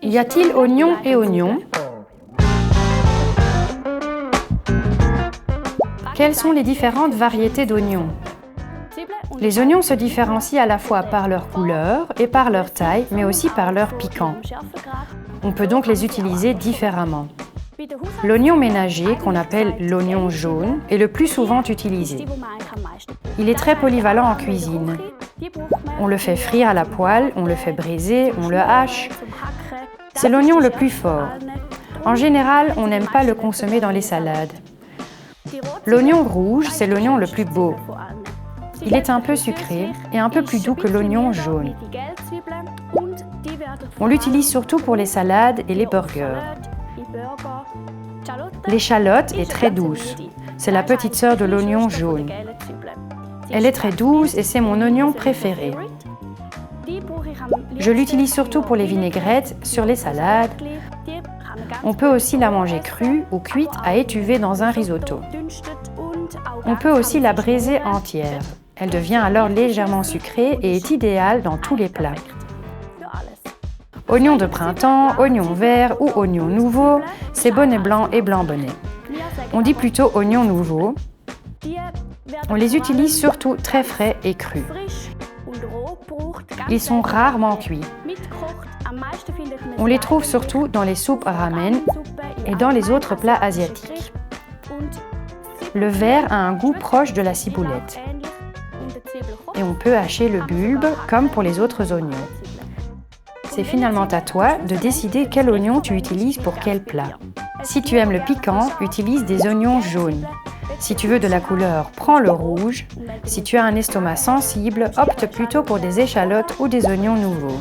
Y a-t-il oignons et oignons? Quelles sont les différentes variétés d'oignons? Les oignons se différencient à la fois par leur couleur et par leur taille, mais aussi par leur piquant. On peut donc les utiliser différemment. L'oignon ménager, qu'on appelle l'oignon jaune, est le plus souvent utilisé. Il est très polyvalent en cuisine. On le fait frire à la poêle, on le fait braiser, on le hache. C'est l'oignon le plus fort. En général, on n'aime pas le consommer dans les salades. L'oignon rouge, c'est l'oignon le plus beau. Il est un peu sucré et un peu plus doux que l'oignon jaune. On l'utilise surtout pour les salades et les burgers. L'échalote est très douce. C'est la petite sœur de l'oignon jaune. Elle est très douce et c'est mon oignon préféré. Je l'utilise surtout pour les vinaigrettes, sur les salades. On peut aussi la manger crue ou cuite à étuver dans un risotto. On peut aussi la braiser entière. Elle devient alors légèrement sucrée et est idéale dans tous les plats. Oignons de printemps, oignons verts ou oignons nouveaux, c'est bonnet blanc et blanc bonnet. On dit plutôt oignons nouveaux. On les utilise surtout très frais et crus. Ils sont rarement cuits. On les trouve surtout dans les soupes ramen et dans les autres plats asiatiques. Le vert a un goût proche de la ciboulette. Et on peut hacher le bulbe comme pour les autres oignons. C'est finalement à toi de décider quel oignon tu utilises pour quel plat. Si tu aimes le piquant, utilise des oignons jaunes. Si tu veux de la couleur, prends le rouge. Si tu as un estomac sensible, opte plutôt pour des échalotes ou des oignons nouveaux.